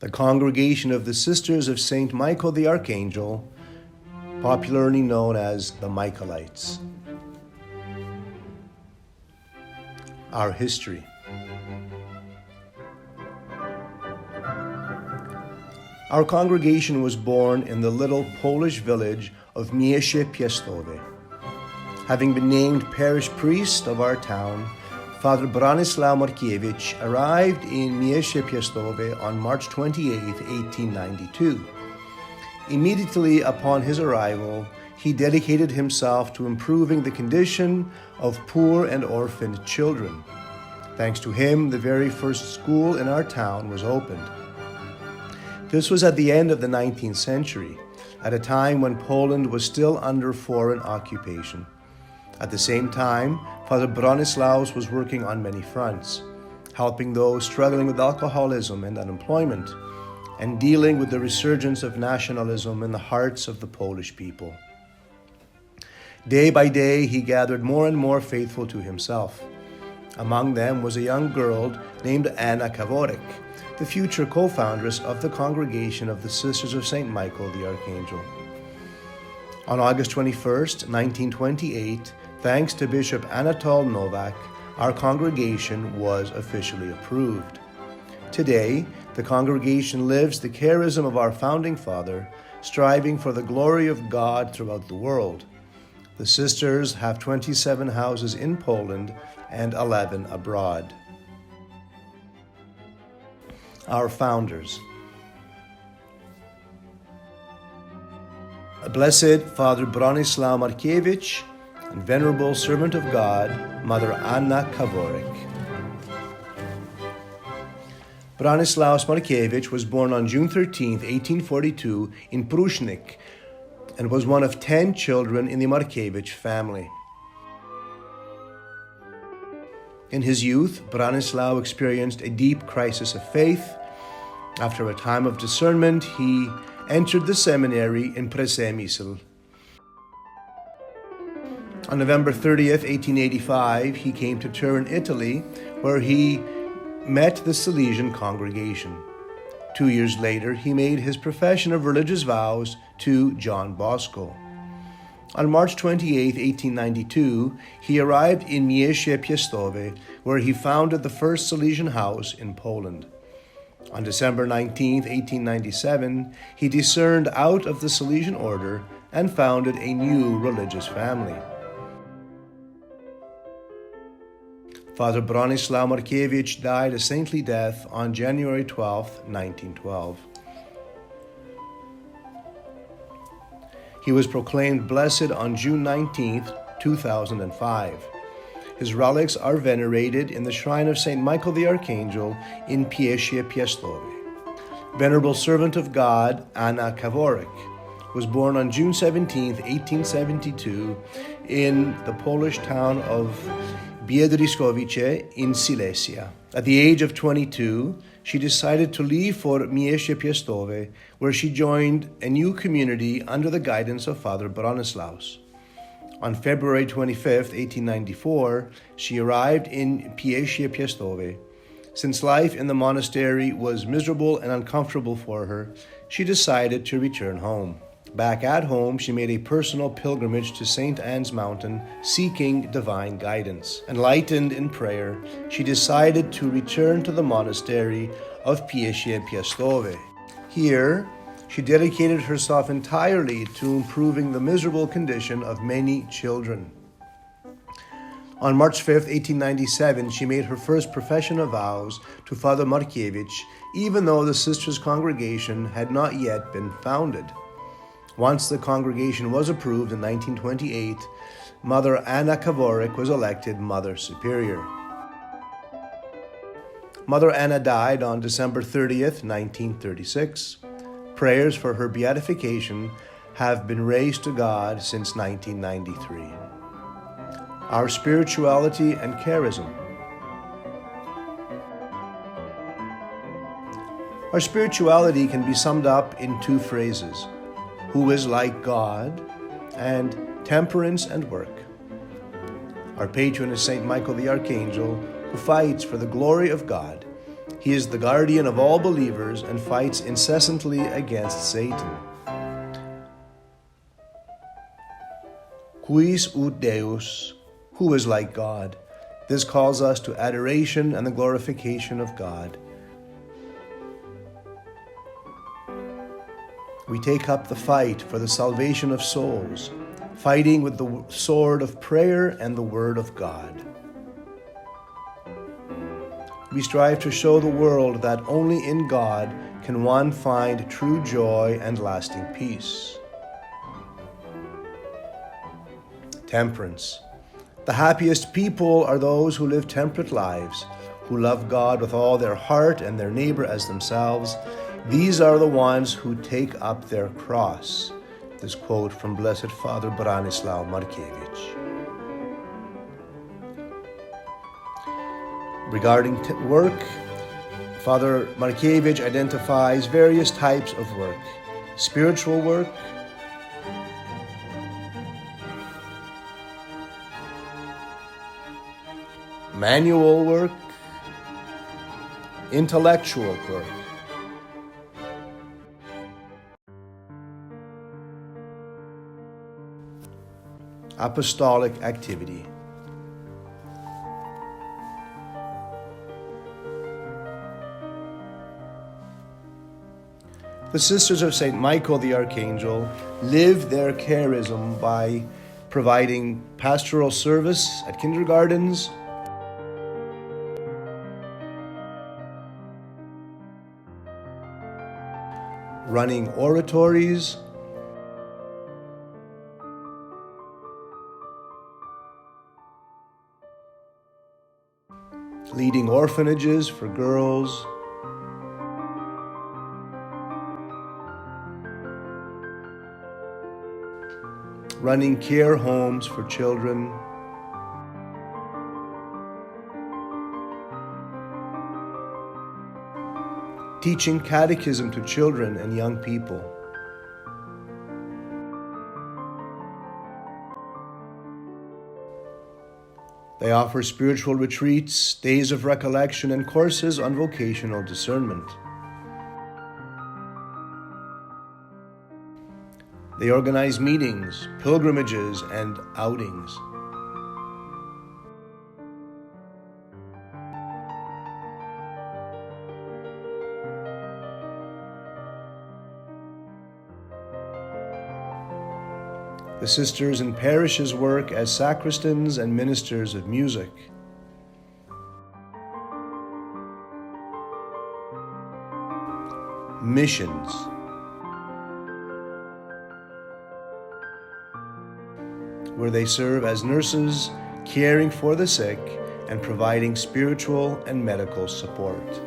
the Congregation of the Sisters of St. Michael the Archangel, popularly known as the Michaelites. Our history. Our congregation was born in the little Polish village of Mieście Piastowe. Having been named parish priest of our town, Father Bronislaw Markiewicz arrived in Mieście Piastowe on March 28, 1892. Immediately upon his arrival, he dedicated himself to improving the condition of poor and orphaned children. Thanks to him, the very first school in our town was opened. This was at the end of the 19th century, at a time when Poland was still under foreign occupation. At the same time, Father Bronislaus was working on many fronts, helping those struggling with alcoholism and unemployment, and dealing with the resurgence of nationalism in the hearts of the Polish people. Day by day, he gathered more and more faithful to himself. Among them was a young girl named Anna Kaworek, the future co-foundress of the Congregation of the Sisters of St. Michael the Archangel. On August 21st, 1928, thanks to Bishop Anatol Nowak, our congregation was officially approved. Today, the congregation lives the charism of our founding father, striving for the glory of God throughout the world. The sisters have 27 houses in Poland and 11 abroad. Our founders. Blessed Father Bronislaw Markiewicz and Venerable Servant of God, Mother Anna Kaworek. Bronislaus Markiewicz was born on June 13, 1842 in Prusznik and was one of 10 children in the Markiewicz family. In his youth, Bronislaw experienced a deep crisis of faith. After a time of discernment, he entered the seminary in Przemysl. On November 30th, 1885, he came to Turin, Italy, where he met the Salesian congregation. 2 years later, he made his profession of religious vows to John Bosco. On March 28, 1892, he arrived in Mieście Piastowe, where he founded the first Salesian house in Poland. On December 19, 1897, he discerned out of the Salesian order and founded a new religious family. Father Bronislaw Markiewicz died a saintly death on January 12, 1912. He was proclaimed blessed on June 19, 2005. His relics are venerated in the shrine of St. Michael the Archangel in Mieście Piastowe. Venerable Servant of God, Anna Kaworek, was born on June 17, 1872, in the Polish town of Biedrzyskowice in Silesia. At the age of 22, she decided to leave for Mieście Piastowe, where she joined a new community under the guidance of Father Bronislaus. On February 25, 1894, she arrived in Mieście Piastowe. Since life in the monastery was miserable and uncomfortable for her, she decided to return home. Back at home, she made a personal pilgrimage to St. Anne's Mountain, seeking divine guidance. Enlightened in prayer, she decided to return to the monastery of Mieście Piastowe. Here, she dedicated herself entirely to improving the miserable condition of many children. On March 5, 1897, she made her first profession of vows to Father Markiewicz, even though the sisters' congregation had not yet been founded. Once the congregation was approved in 1928, Mother Anna Kaworek was elected Mother Superior. Mother Anna died on December 30th, 1936. Prayers for her beatification have been raised to God since 1993. Our spirituality and charism. Our spirituality can be summed up in two phrases: who is like God, and temperance and work. Our patron is St. Michael the Archangel, who fights for the glory of God He is the guardian of all believers and fights incessantly against Satan. Quis ut Deus, who is like God? This calls us to adoration and the glorification of God. We take up the fight for the salvation of souls, fighting with the sword of prayer and the word of God. We strive to show the world that only in God can one find true joy and lasting peace. Temperance. The happiest people are those who live temperate lives, who love God with all their heart and their neighbor as themselves. These are the ones who take up their cross. This quote from Blessed Father Branislaw Markiewicz. Regarding work, Father Markiewicz identifies various types of work: spiritual work, manual work, intellectual work. Apostolic activity. The Sisters of St. Michael the Archangel live their charism by providing pastoral service at kindergartens, running oratories, leading orphanages for girls, running care homes for children, teaching catechism to children and young people. They offer spiritual retreats, days of recollection, and courses on vocational discernment. They organize meetings, pilgrimages, and outings. The sisters in parishes work as sacristans and ministers of music. Missions. Where they serve as nurses, caring for the sick and providing spiritual and medical support.